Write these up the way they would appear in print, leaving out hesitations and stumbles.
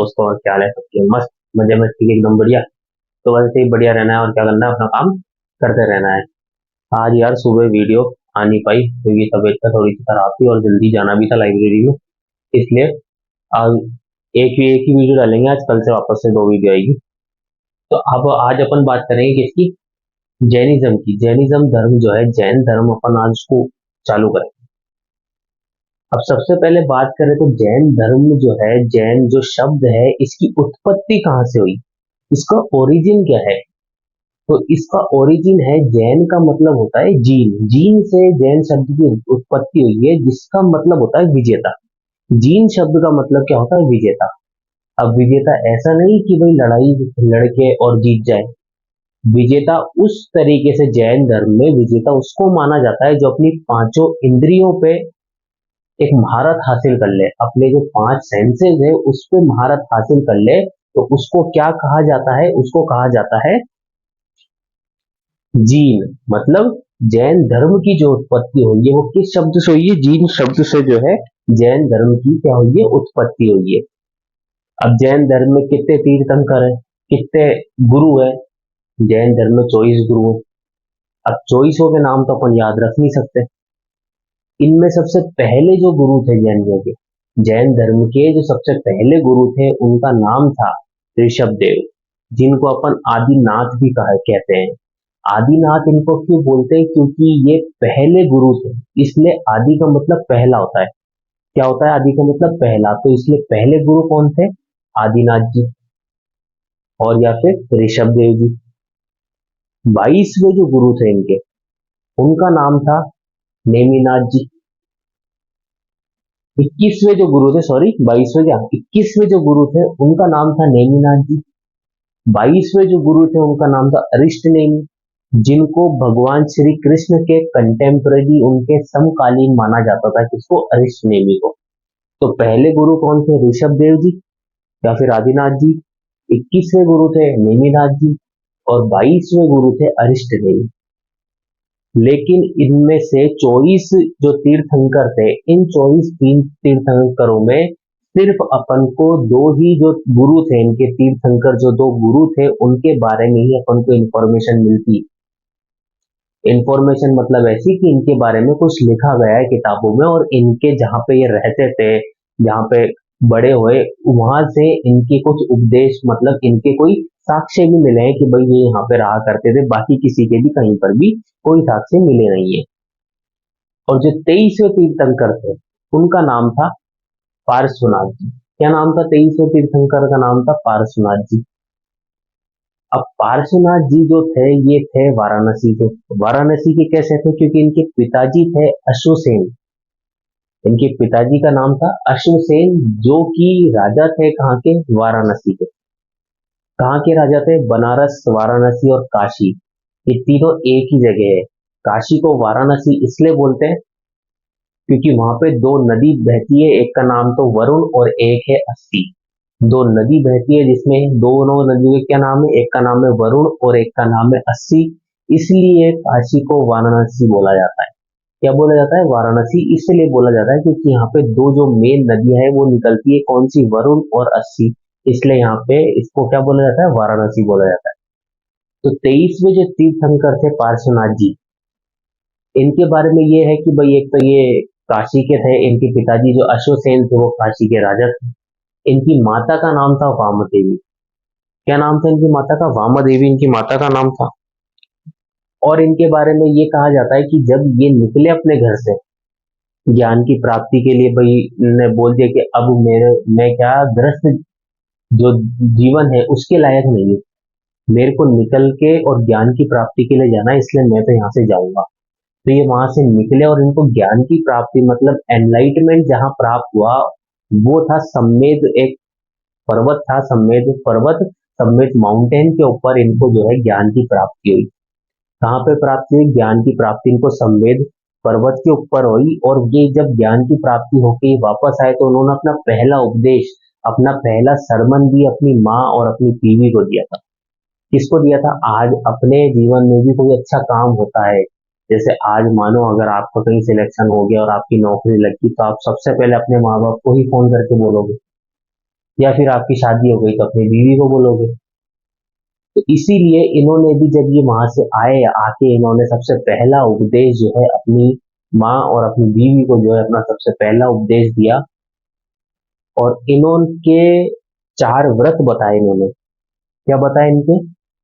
दोस्तों, और क्या हाल है सबके? मस्त मजे में, ठीक एकदम बढ़िया। तो वैसे ही बढ़िया रहना है और क्या करना है, अपना काम करते रहना है। आज यार सुबह वीडियो आ नहीं पाई क्योंकि तबीयत का थोड़ी सी खराब थी और जल्दी जाना भी था लाइब्रेरी में, इसलिए आज एक ही वीडियो डालेंगे। आज कल से वापस से दो वीडियो आएगी। तो अब आज अपन बात करेंगे किसकी? जैनिज्म की। जैनिज्म धर्म जो है, जैन धर्म, अपन आज उसको चालू करें। अब सबसे पहले बात करें तो जैन धर्म जो है, जैन जो शब्द है, इसकी उत्पत्ति कहाँ से हुई, इसका ओरिजिन क्या है? तो इसका ओरिजिन है, जैन का मतलब होता है जीन। जीन से जैन शब्द की उत्पत्ति हुई है, जिसका मतलब होता है विजेता। जीन शब्द का मतलब क्या होता है? विजेता। अब विजेता ऐसा नहीं कि भाई लड़ाई लड़के और जीत जाए। विजेता उस तरीके से जैन धर्म में विजेता उसको माना जाता है जो अपनी पांचों इंद्रियों पे एक महारत हासिल कर ले, अपने जो पांच सेंसेस है उस पे महारत हासिल कर ले। तो उसको क्या कहा जाता है? उसको कहा जाता है जीन। मतलब जैन धर्म की जो उत्पत्ति हुई है वो किस शब्द से हुई है? जीन शब्द से जो है जैन धर्म की क्या हुई है? उत्पत्ति हुई है। अब जैन धर्म में कितने तीर्थंकर है, कितने गुरु है? जैन धर्म में 24 गुरु है। अब 24 के नाम तो अपन याद रख नहीं सकते। इनमें सबसे पहले जो गुरु थे जैनियों के, जैन धर्म के जो सबसे पहले गुरु थे, उनका नाम था ऋषभ देव, जिनको अपन आदिनाथ भी कहा कहते हैं। आदिनाथ इनको क्यों बोलते हैं? क्योंकि ये पहले गुरु थे, इसलिए आदि का मतलब पहला होता है। क्या होता है आदि का मतलब? पहला। तो इसलिए पहले गुरु कौन थे? आदिनाथ जी, और या फिर ऋषभ देव जी। 22वें जो गुरु थे इनके, उनका नाम था नेमिनाथ जी। 21वें जो गुरु थे, सॉरी 22वें क्या, 21वें जो गुरु थे उनका नाम था नेमिनाथ जी। 22वें जो गुरु थे उनका नाम था अरिष्ट नेमि, जिनको भगवान श्री कृष्ण के कंटेम्पररी, उनके समकालीन माना जाता था। किसको? अरिष्ट नेमि को। तो पहले गुरु कौन थे? ऋषभ देव जी या फिर आदिनाथ जी। 21वें गुरु थे नेमिनाथ जी, और 22वें गुरु थे अरिष्ट नेमि। लेकिन इनमें से 24 जो तीर्थंकर थे, इन 24 तीन तीर्थंकरों में सिर्फ अपन को दो ही जो गुरु थे, इनके तीर्थंकर जो दो गुरु थे, उनके बारे में ही अपन को इंफॉर्मेशन मिलती। इंफॉर्मेशन मतलब ऐसी कि इनके बारे में कुछ लिखा गया है किताबों में, और इनके जहाँ पे ये रहते थे, जहाँ पे बड़े हुए, वहां से इनके कुछ उपदेश, मतलब इनके कोई साक्ष्य भी मिले हैं कि भाई ये यहाँ पे रहा करते थे। बाकी किसी के भी कहीं पर भी कोई साक्ष्य मिले नहीं है। और जो 23वें तीर्थंकर थे, उनका नाम था पार्श्वनाथ जी। क्या नाम था? 23वें तीर्थंकर का नाम था पार्श्वनाथ जी। अब पार्श्वनाथ जी जो थे, ये थे वाराणसी के। वाराणसी के कैसे थे? क्योंकि इनके पिताजी थे अश्वसेन। इनके पिताजी का नाम था अश्वसेन, जो कि राजा थे कहाँ के? वाराणसी के। कहाँ के राजा थे? बनारस, वाराणसी और काशी, ये तीनों एक ही जगह है। काशी को वाराणसी इसलिए बोलते हैं क्योंकि वहां पे दो नदी बहती है, एक का नाम तो वरुण और एक है अस्सी। दो नदी बहती है जिसमें दोनों नदियों के क्या नाम है? एक का नाम है वरुण और एक का नाम है अस्सी। इसलिए काशी को वाराणसी बोला जाता है। क्या बोला जाता है? वाराणसी इसलिए बोला जाता है क्योंकि यहाँ पे दो जो मेन नदियां है वो निकलती है, कौन सी? वरुण और अस्सी। इसलिए यहाँ पे इसको क्या बोला जाता है? वाराणसी बोला जाता है। तो 23वें जो तीर्थंकर थे पार्श्वनाथ जी, इनके बारे में ये है कि भाई एक तो ये काशी के थे, इनके पिताजी जो अश्वसेन थे वो काशी के राजा थे। इनकी माता का नाम था वामा देवी। क्या नाम था इनकी माता का? वामा देवी इनकी माता का नाम था। और इनके बारे में ये कहा जाता है कि जब ये निकले अपने घर से ज्ञान की प्राप्ति के लिए, भाई ने बोल दिया कि अब मैं क्या, ग्रस्त जो जीवन है उसके लायक नहीं हूँ, मेरे को निकल के और ज्ञान की प्राप्ति के लिए जाना है, इसलिए मैं तो यहाँ से जाऊंगा। तो ये वहां से निकले और इनको ज्ञान की प्राप्ति, मतलब एनलाइटमेंट जहां प्राप्त हुआ, वो था सम्मेद, एक पर्वत था, सम्मेद पर्वत, सम्मेद माउंटेन के ऊपर इनको जो है ज्ञान की प्राप्ति हुई। कहाँ पे प्राप्ति हुई ज्ञान की प्राप्ति? इनको सम्मेद पर्वत के ऊपर हुई। और ये जब ज्ञान की प्राप्ति होके वापस आए तो उन्होंने अपना पहला उपदेश, अपना पहला सरमन भी अपनी माँ और अपनी बीवी को दिया था। किसको दिया था? आज अपने जीवन में भी कोई अच्छा काम होता है, जैसे आज मानो अगर आपका कहीं सिलेक्शन हो गया और आपकी नौकरी लगी, तो आप सबसे पहले अपने माँ बाप को ही फोन करके बोलोगे। या फिर आपकी शादी हो गई तो अपनी बीवी को बोलोगे। तो इसीलिए इन्होंने भी जब ये वहां से आए, आके इन्होंने सबसे पहला उपदेश जो है अपनी माँ और अपनी बीवी को जो है अपना सबसे पहला उपदेश दिया। और इन्होंने चार व्रत बताए इन्होंने। क्या बताए इनके?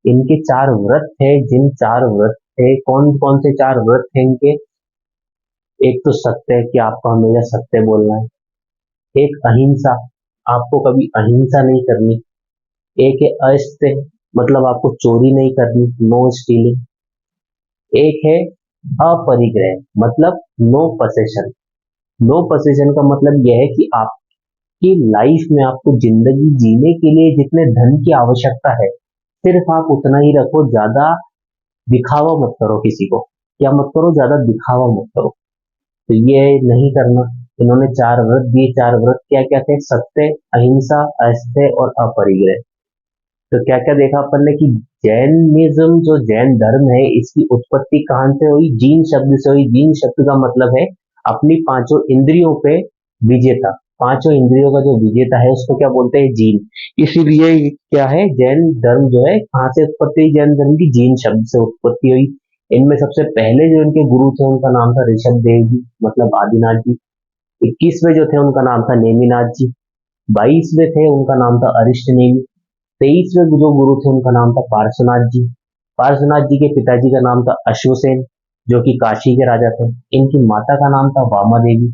इनके चार व्रत थे। जिन चार व्रत थे, कौन कौन से चार व्रत थे इनके? एक तो सत्य, कि आपको हमेशा सत्य बोलना है। एक अहिंसा, आपको कभी अहिंसा नहीं करनी। एक है अस्त्य, मतलब आपको चोरी नहीं करनी, नो स्टीलिंग। एक है अपरिग्रह, मतलब नो पसेशन। नो पसेशन का मतलब यह है कि आपकी लाइफ में आपको जिंदगी जीने के लिए जितने धन की आवश्यकता है, सिर्फ आप उतना ही रखो, ज्यादा दिखावा मत करो किसी को। क्या मत करो? ज्यादा दिखावा मत करो। तो ये नहीं करना। इन्होंने चार व्रत दिए। चार व्रत क्या क्या थे? सत्य, अहिंसा, अस्त्य और अपरिग्रह। तो क्या क्या देखा अपन ने कि जैनिज्म, जो जैन धर्म है, इसकी उत्पत्ति कहाँ से हुई? जीन शब्द से हुई। जीन शब्द का मतलब है अपनी पांचों इंद्रियों पे विजेता। पांचों इंद्रियों का जो विजेता है उसको क्या बोलते हैं? जीन। इसीलिए क्या है, जैन धर्म जो है कहाँ से उत्पत्ति हुई? जैन धर्म की जीन शब्द से उत्पत्ति हुई। इनमें सबसे पहले जो इनके गुरु थे उनका नाम था ऋषभ देव जी, मतलब आदिनाथ जी। 21वें जो थे उनका नाम था नेमिनाथ जी। 22वें थे उनका नाम था अरिष्ट नेमि। 23वें जो गुरु थे उनका नाम था पार्श्वनाथ जी। पार्श्वनाथ जी के पिताजी का नाम था अश्वसेन, जो कि काशी के राजा थे। इनकी माता का नाम था वामा देवी।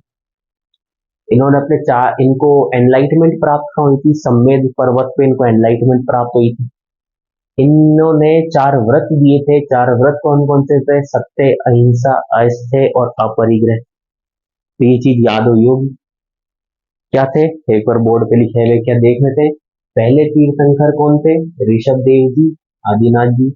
इन्होंने अपने चार, इनको एनलाइटमेंट प्राप्त कहाँ हुई थी? सम्मेद पर्वत पे इनको एनलाइटमेंट प्राप्त हुई थी। इन्होंने चार व्रत दिए थे। चार व्रत कौन कौन से थे? सत्य, अहिंसा, अस्त्य और अपरिग्रह। तो ये चीज याद हुई होगी। क्या थे? एक बार बोर्ड पे लिखे हुए क्या देख लेते हैं। पहले तीर्थंकर कौन थे? ऋषभ देव जी, आदिनाथ जी।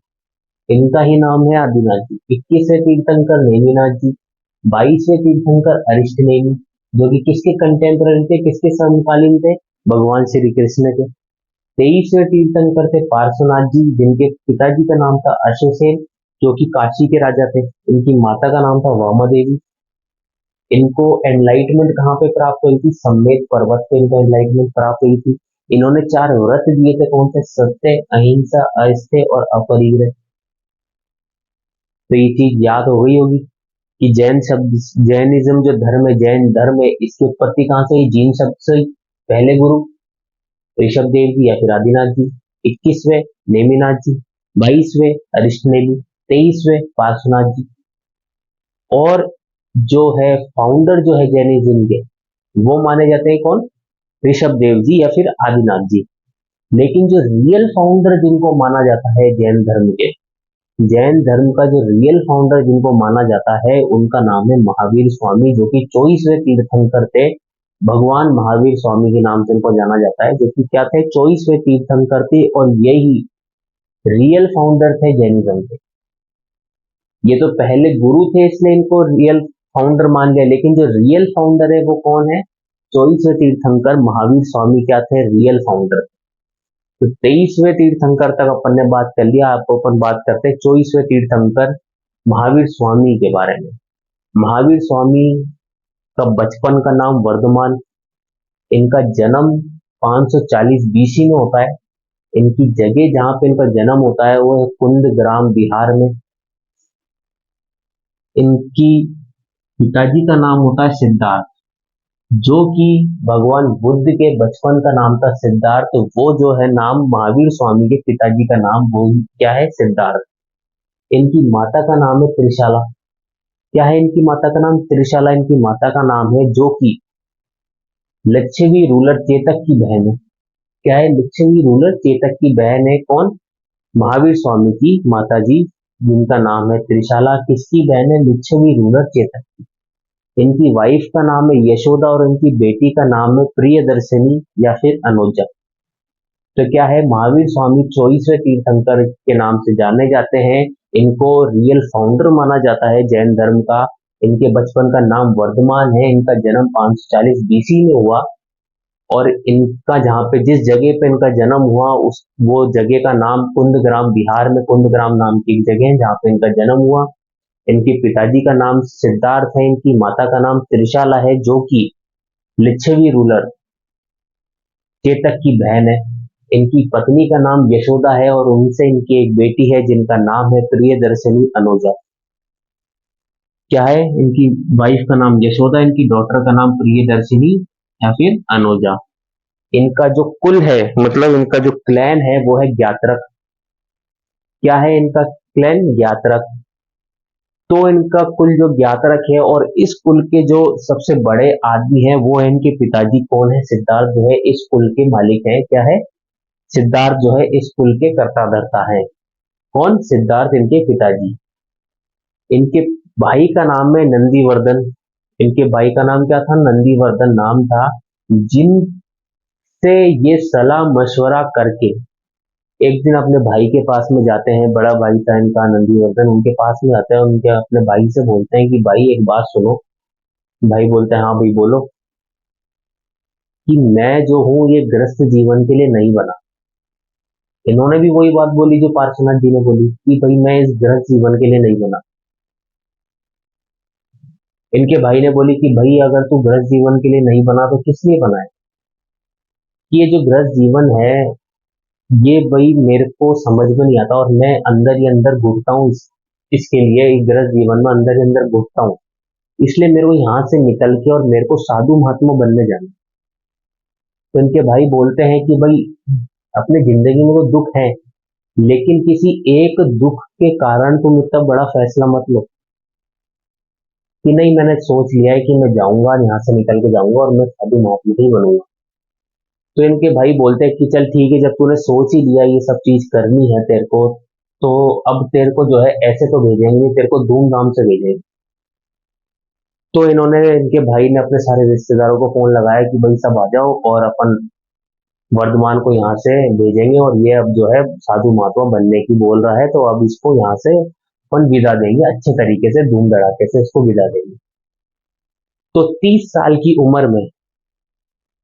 इनका ही नाम है आदिनाथ जी। 21वें तीर्थंकर नेमिनाथ जी। 22वें तीर्थंकर अरिष्ट नेमि, जो कि किसके कंटेम्पररी थे, किसके समकालीन थे? भगवान श्री कृष्ण के। 23वें तीर्थंकर थे पार्श्वनाथ जी, जिनके पिताजी का नाम था अश्वसेन, जो कि काशी के राजा थे। इनकी माता का नाम था वामा देवी। इनको एनलाइटमेंट कहाँ पे प्राप्त हुई थी? सम्मेद पर्वत पे इनको एनलाइटमेंट प्राप्त हुई थी। इन्होंने चार व्रत दिए थे। कौन से? सत्य, अहिंसा, अस्त्य और अपरिग्रह। तो ये चीज याद हो गई होगी कि जैन शब्द, जैनिज्म जो धर्म है, जैन धर्म है, इसकी उत्पत्ति कहाँ से हुई? जीन शब्द से हुई। पहले गुरु ऋषभ देव जी या फिर आदिनाथ जी। 21वें नेमिनाथ जी। 22वें अरिष्ट नेमि। 23वें पार्श्वनाथ जी। और जो है फाउंडर जो है जैनिज्म के, वो माने जाते हैं कौन? ऋषभ देव जी या फिर आदिनाथ जी। लेकिन जो रियल फाउंडर जिनको माना जाता है जैन धर्म के, जैन धर्म का जो रियल फाउंडर जिनको माना जाता है, उनका नाम है महावीर स्वामी, जो कि 24वें तीर्थंकर थे। भगवान महावीर स्वामी के नाम से इनको जाना जाता है, जो कि क्या थे? 24वें तीर्थंकर थे और यही रियल फाउंडर थे जैनिज्म के। ये तो पहले गुरु थे इसलिए इनको रियल फाउंडर मान लिया, लेकिन जो रियल फाउंडर है वो कौन है? 24वें तीर्थंकर महावीर स्वामी क्या थे? Real founder. तो 23वें तीर्थंकर तक अपन ने बात कर लिया। आपको अपन बात करते हैं 24वें तीर्थंकर महावीर स्वामी के बारे में। महावीर स्वामी का बचपन का नाम वर्धमान। इनका जन्म 540 बीसी में होता है। इनकी जगह जहां पे इनका जन्म होता है वो है कुंद ग्राम, बिहार में। इनकी पिताजी का नाम होता है सिद्धार्थ, जो कि भगवान बुद्ध के बचपन का नाम था सिद्धार्थ। तो वो जो है नाम महावीर स्वामी के पिताजी का नाम वो क्या है? सिद्धार्थ। इनकी माता का नाम है त्रिशाला। क्या है इनकी माता का नाम? त्रिशाला इनकी माता का नाम है, जो कि लिच्छवी रूलर चेतक की बहन है। क्या है? लिच्छवी रूलर चेतक की बहन है। कौन? महावीर स्वामी की माता जी, जिनका नाम है त्रिशाला। किसकी बहन है? लिच्छवी रूलर चेतक। इनकी वाइफ का नाम है यशोदा और इनकी बेटी का नाम है प्रियदर्शनी या फिर अनुजा। तो क्या है, महावीर स्वामी 24वें तीर्थंकर के नाम से जाने जाते हैं। इनको रियल फाउंडर माना जाता है जैन धर्म का। इनके बचपन का नाम वर्धमान है। इनका जन्म 540 बीसी में हुआ। और इनका जहाँ पे, जिस जगह पे इनका जन्म हुआ, उस वो जगह का नाम कुंदग्राम, बिहार में कुंदग्राम नाम की एक जगह है जहाँ पे इनका जन्म हुआ। इनके पिताजी का नाम सिद्धार्थ है। इनकी माता का नाम त्रिशाला है, जो कि लिच्छवी रूलर चेतक की बहन है। इनकी पत्नी का नाम यशोदा है और उनसे इनकी एक बेटी है जिनका नाम है प्रियदर्शनी अनुजा। क्या है? इनकी वाइफ का नाम यशोदा, इनकी डॉटर का नाम प्रियदर्शिनी या फिर अनुजा। इनका जो कुल है, मतलब इनका जो क्लैन है वो है ज्ञात्रक। क्या है इनका क्लैन? ज्ञात्रक। तो इनका कुल जो ज्ञात्रक है और इस कुल के जो सबसे बड़े आदमी है वो है इनके पिताजी। कौन है? सिद्धार्थ जो है इस कुल के मालिक है। क्या है? सिद्धार्थ जो है इस कुल के कर्ता धर्ता है। कौन? सिद्धार्थ इनके पिताजी। इनके भाई का नाम है नंदीवर्धन। इनके भाई का नाम क्या था? नंदीवर्धन नाम था। जिनसे ये सलाह मशवरा करके एक दिन अपने भाई के पास में जाते हैं। बड़ा भाई था इनका नंदीवर्धन, उनके पास में जाते हैं। उनके अपने भाई से बोलते हैं कि भाई एक बात सुनो। भाई बोलते हैं हाँ भाई बोलो। कि मैं जो हूँ ये गृहस्थ जीवन के लिए नहीं बना। इन्होंने भी वही बात बोली जो पार्श्वनाथ जी ने बोली कि भाई मैं इस गृहस्थ जीवन के लिए नहीं बना। इनके भाई ने बोली कि भाई अगर तू गृहस्थ जीवन के लिए नहीं बना तो किस लिए बना है? कि ये जो गृहस्थ जीवन है ये भाई मेरे को समझ में नहीं आता और मैं अंदर ही अंदर घुटता हूँ इसके लिए। इस गृहस्थ जीवन में अंदर ही अंदर घुटता हूँ। इसलिए मेरे को यहाँ से निकल के और मेरे को साधु महात्मा बनने जाना। तो इनके भाई बोलते हैं कि भाई अपनी जिंदगी में तो दुख है लेकिन किसी एक दुख के कारण तुम इतना बड़ा फैसला मत लो कि नहीं मैंने सोच लिया है कि मैं जाऊंगा यहाँ से निकल के जाऊंगा और मैं साधु महात्मा ही बनूंगा। तो इनके भाई बोलते हैं कि चल ठीक है, जब तूने सोच ही लिया ये सब चीज करनी है तेरे को, तो अब तेरे को जो है ऐसे तो भेजेंगे, तेरे को धूमधाम से भेजेंगे। तो इन्होंने, इनके भाई ने अपने सारे रिश्तेदारों को फोन लगाया कि भाई सब आ जाओ और अपन वर्धमान को यहाँ से भेजेंगे और ये अब जो है साधु महात्मा बनने की बोल रहा है, तो अब इसको यहाँ से अपन विदा देंगे, अच्छे तरीके से धूम धड़ाके से इसको विदा देंगे। तो 30 साल की उम्र में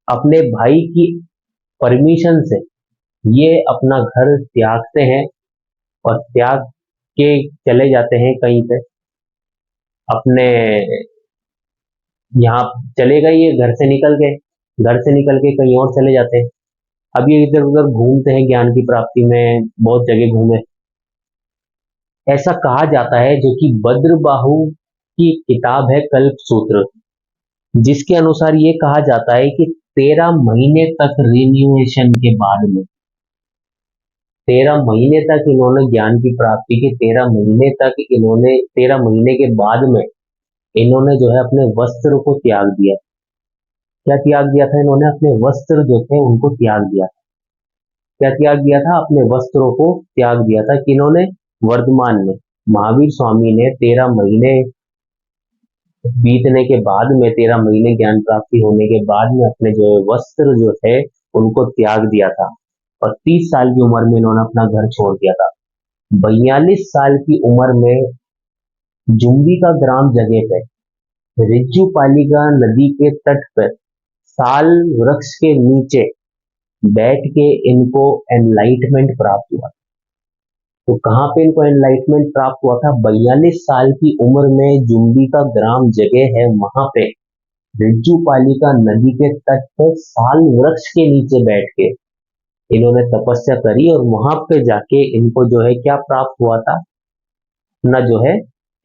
अपने भाई की परमिशन से ये अपना घर त्यागते हैं और त्याग के चले जाते हैं कहीं पे अपने, यहाँ चले गए, ये घर से निकल गए, घर से निकल के कहीं और चले जाते हैं। अब ये इधर उधर घूमते हैं ज्ञान की प्राप्ति में, बहुत जगह घूमे। ऐसा कहा जाता है, जो कि भद्रबाहु की किताब है कल्प सूत्र, जिसके अनुसार ये कहा जाता है कि 13 महीने तक रिन्यूएशन के बाद में, 13 महीने तक इन्होंने ज्ञान की प्राप्ति की, 13 महीने तक इन्होंने, 13 महीने के बाद में इन्होंने जो है अपने वस्त्र को त्याग दिया। क्या त्याग दिया था इन्होंने? अपने वस्त्र जो थे उनको त्याग दिया। क्या त्याग दिया था? अपने वस्त्रों को त्याग दिया था। किन्होंने? वर्धमान ने, महावीर स्वामी ने 13 महीने बीतने के बाद में, 13 महीने ज्ञान प्राप्ति होने के बाद में अपने जो वस्त्र जो थे उनको त्याग दिया था और 30 साल की उम्र में इन्होंने अपना घर छोड़ दिया था। 42 साल की उम्र में जुम्बिका ग्राम जगह पे रिज्जूपालिका नदी के तट पर साल वृक्ष के नीचे बैठ के इनको एनलाइटमेंट प्राप्त हुआ। तो कहाँ पे इनको एनलाइटमेंट प्राप्त हुआ था? 42 साल की उम्र में जुम्बिका ग्राम जगह है, वहां पे रिज्जूपालिका नदी के तट पर साल वृक्ष के नीचे बैठ के इन्होंने तपस्या करी और वहां पे जाके इनको जो है क्या प्राप्त हुआ था? अपना जो है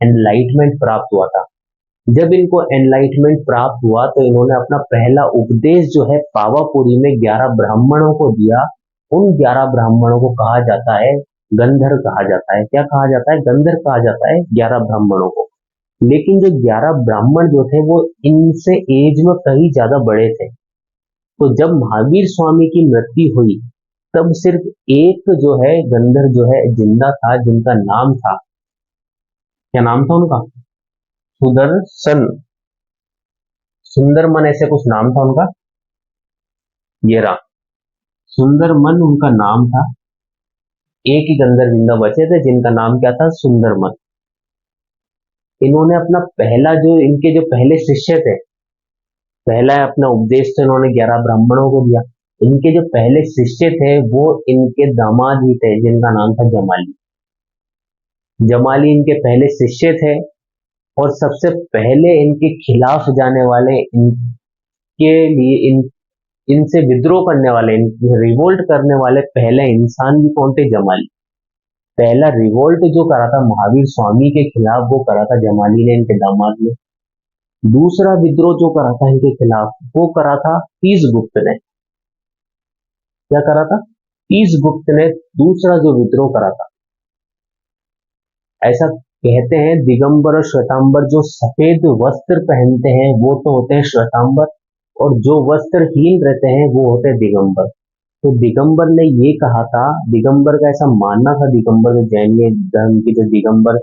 एनलाइटमेंट प्राप्त हुआ था। जब इनको एनलाइटमेंट प्राप्त हुआ तो इन्होंने अपना पहला उपदेश जो है पावापुरी में 11 ब्राह्मणों को दिया। उन 11 ब्राह्मणों को कहा जाता है गंधर्व कहा जाता है। क्या कहा जाता है? गंधर्व कहा जाता है 11 ब्राह्मणों को। लेकिन जो 11 ब्राह्मण जो थे वो इनसे एज में कहीं ज्यादा बड़े थे। तो जब महावीर स्वामी की मृत्यु हुई तब सिर्फ एक जो है गंधर्व जो है जिंदा था, जिनका नाम था, क्या नाम था उनका? सुदर्शन, सुंदरमन, ऐसे कुछ नाम था उनका। ये रहा, सुंदरमन उनका नाम था। एक ही गंधर्व जिंदा बचे थे जिनका नाम क्या था? सुंदरमन। इन्होंने अपना पहला जो, इनके जो पहले शिष्य थे, पहला अपना उपदेश तो इन्होंने 11 ब्राह्मणों को दिया। इनके जो पहले शिष्य थे वो इनके दामाद ही थे जिनका नाम था जमाली। जमाली इनके पहले शिष्य थे और सबसे पहले इनके खिलाफ जाने वाले, इनके लिए इनसे विद्रोह करने वाले, रिवोल्ट करने वाले पहले इंसान भी कौन थे? जमाली। पहला रिवोल्ट जो करा था महावीर स्वामी के खिलाफ, वो करा था जमाली ने, इनके दामाद ने। दूसरा विद्रोह जो करा था इनके खिलाफ, वो करा था तीसगुप्त ने। क्या करा था? तीसगुप्त ने दूसरा जो विद्रोह करा था। ऐसा कहते हैं दिगंबर और श्वेतांबर, जो सफेद वस्त्र पहनते हैं वो तो होते हैं श्वेतांबर, और जो वस्त्रहीन रहते हैं वो होते हैं दिगंबर। तो दिगंबर ने ये कहा था, दिगंबर का ऐसा मानना था, दिगंबर जो जैन धर्म के जो दिगंबर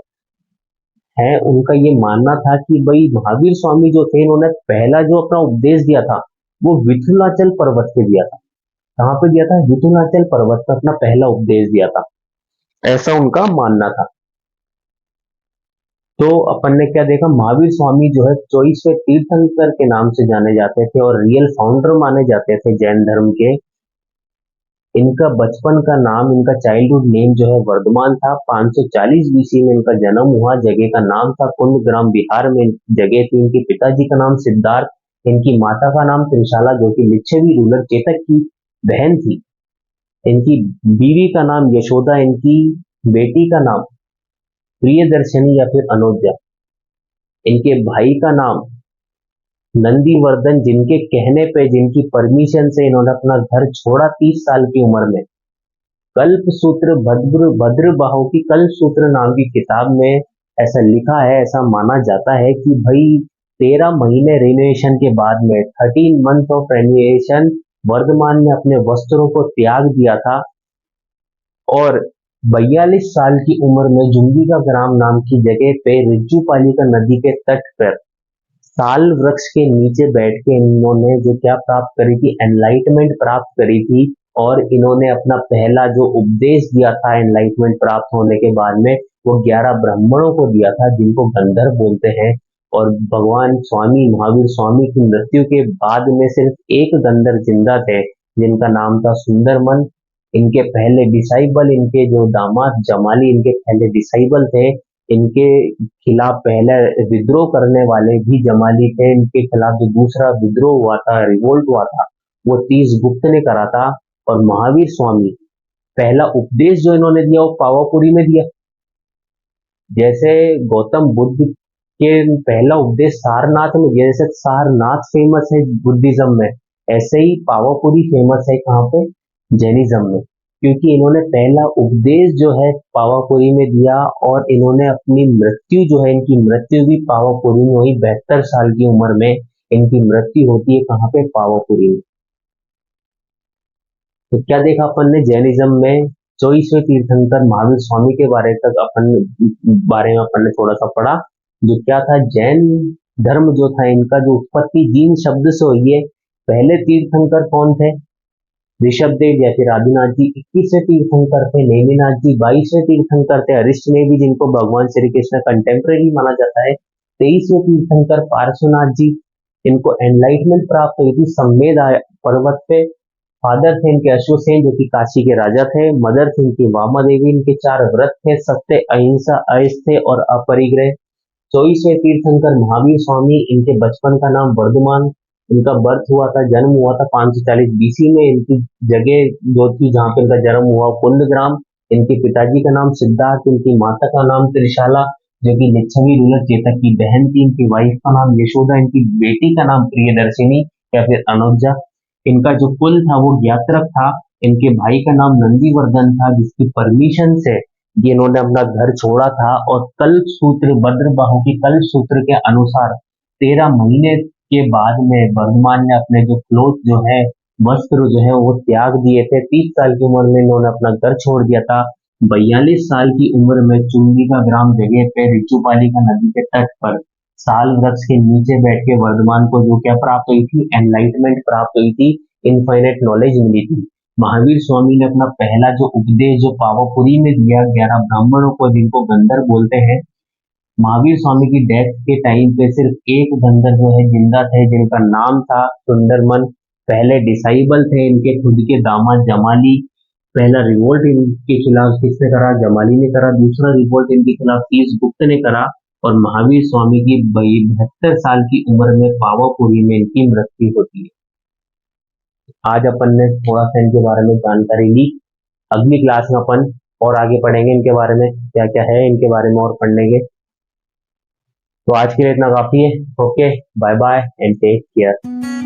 है उनका ये मानना था कि भाई महावीर स्वामी जो थे, इन्होंने पहला जो अपना उपदेश दिया था वो विठलाचल पर्वत पे दिया था। कहाँ पे दिया था? विठलाचल पर्वत पर अपना पहला उपदेश दिया था, ऐसा उनका मानना था। तो अपन ने क्या देखा, महावीर स्वामी जो है 24वें तीर्थंकर के नाम से जाने जाते थे और रियल फाउंडर माने जाते थे जैन धर्म के। इनका बचपन का नाम, इनका चाइल्डहुड नेम जो है वर्धमान था। 540 बीसी में इनका जन्म हुआ। जगह का नाम था कुंदग्राम, बिहार में जगह थी। इनके पिताजी का नाम सिद्धार्थ, इनकी माता का नाम त्रिशाला, जो कि लिच्छवी रूलर चेतक की बहन थी। इनकी बीवी का नाम यशोदा, इनकी बेटी का नाम प्रियदर्शनी या फिर अनोजा। इनके भाई का नाम नंदीवर्धन, जिनके कहने पे, जिनकी परमिशन से इन्होंने अपना घर छोड़ा 30 साल की उम्र में। कल्प सूत्र, भद्र बाहु की कल्प सूत्र नाम की किताब में ऐसा लिखा है, ऐसा माना जाता है कि भाई 13 महीने रिनोवेशन के बाद में, 13 मंथ ऑफ रेनोवेशन, वर्धमान ने अपने वस्त्रों को त्याग दिया था और 42 साल की उम्र में जुम्बिका ग्राम नाम की जगह पे रिज्जूपालिका नदी के तट पर साल वृक्ष के नीचे बैठ के इन्होंने जो क्या प्राप्त करी थी? एनलाइटमेंट प्राप्त करी थी। और इन्होंने अपना पहला जो उपदेश दिया था एनलाइटमेंट प्राप्त होने के बाद में, वो 11 ब्राह्मणों को दिया था, जिनको गंधर्व बोलते हैं। और भगवान स्वामी, महावीर स्वामी की मृत्यु के बाद में सिर्फ एक गंधर्व जिंदा थे, जिनका नाम था सुंदरमन। इनके पहले डिसाइबल, इनके जो दामाद जमाली, इनके पहले डिसाइबल थे। इनके खिलाफ पहले विद्रोह करने वाले भी जमाली थे। इनके खिलाफ जो दूसरा विद्रोह हुआ था, रिवोल्ट हुआ था, वो तीसगुप्त ने करा था। और महावीर स्वामी पहला उपदेश जो इन्होंने दिया वो पावापुरी में दिया। जैसे गौतम बुद्ध के पहला उपदेश सारनाथ में दिया, जैसे सारनाथ फेमस है बुद्धिज्म में, ऐसे ही पावापुरी फेमस है कहाँ पे? जैनिज्म में। क्योंकि इन्होंने पहला उपदेश जो है पावापुरी में दिया, और इन्होंने अपनी मृत्यु जो है, इनकी मृत्यु भी पावापुरी में हुई। 72 साल की उम्र में इनकी मृत्यु होती है कहाँ पे? पावापुरी में। तो क्या देखा अपन ने जैनिज्म में? 24वें तीर्थंकर महावीर स्वामी के बारे में अपन ने थोड़ा सा पढ़ा। जो क्या था, जैन धर्म जो था, इनका जो उत्पत्ति जीन शब्द से हुई है। पहले तीर्थंकर कौन थे? ऋषभदेव या फिर आदिनाथ जी। 21वें तीर्थंकर थे नेमिनाथ जी। 22वें तीर्थंकर थे अरिष्टनेमी, जिनको भगवान श्री कृष्ण कंटेम्प्रेरी माना जाता है। 23वें तीर्थंकर पार्श्वनाथ जी, इनको एनलाइटमेंट प्राप्त हुई थी सम्मेद पर्वत पे। फादर थे इनके अश्वसेन, जो कि काशी के राजा थे। मदर थी इनकी वामा देवी। इनके 4 व्रत थे: सत्य, अहिंसा, अस्थेय और अपरिग्रह। 24वें तीर्थंकर महावीर स्वामी, इनके बचपन का नाम वर्धमान। इनका बर्थ हुआ था, जन्म हुआ था 540 बीसी में। इनकी जगह जो थी जहाँ पे इनका जन्म हुआ, कुंदग्राम। इनके पिताजी का नाम सिद्धार्थ, इनकी माता का नाम त्रिशाला, जो कि लिच्छवी रूलर चेतक की बहन थी। इनकी वाइफ का नाम यशोदा, इनकी बेटी का नाम प्रियदर्शिनी या फिर अनुजा। इनका जो कुल था वो ज्ञात्रक था। इनके भाई का नाम नंदीवर्धन था, जिसकी परमिशन से ये इन्होंने अपना घर छोड़ा था। और कल्प सूत्र, भद्रबाहु की कल्प सूत्र के अनुसार 13 महीने के बाद में वर्धमान ने अपने जो क्लोथ जो है, वस्त्र जो है वो त्याग दिए थे। 30 साल की उम्र में इन्होंने अपना घर छोड़ दिया था। 42 साल की उम्र में चुंबिका ग्राम जगह पे ऋतुपालिका नदी के तट पर साल वृक्ष के नीचे बैठ के वर्धमान को जो क्या प्राप्त हुई थी? एनलाइटमेंट प्राप्त हुई थी, इनफाइनेट नॉलेज मिली थी। महावीर स्वामी ने अपना पहला जो उपदेश जो पावापुरी में दिया 11 ब्राह्मणों को, जिनको गंधर्व बोलते हैं, महावीर स्वामी की डेथ के टाइम पे सिर्फ एक गंधर्व जो है जिंदा थे, जिनका नाम था सुंदरमन। पहले डिसाइबल थे इनके खुद के दामाद जमाली। पहला रिवोल्ट इनके खिलाफ किसने करा? जमाली ने करा। दूसरा रिवोल्ट इनके खिलाफ तीसगुप्त ने करा। और महावीर स्वामी की 72 साल की उम्र में पावापुरी में इनकी मृत्यु होती है। आज अपन ने थोड़ा सा इनके बारे में जानकारी ली। अगली क्लास में अपन और आगे पढ़ेंगे इनके बारे में, क्या क्या है इनके बारे में और पढ़ने के। तो आज के लिए इतना काफी है। Okay, bye bye and take care.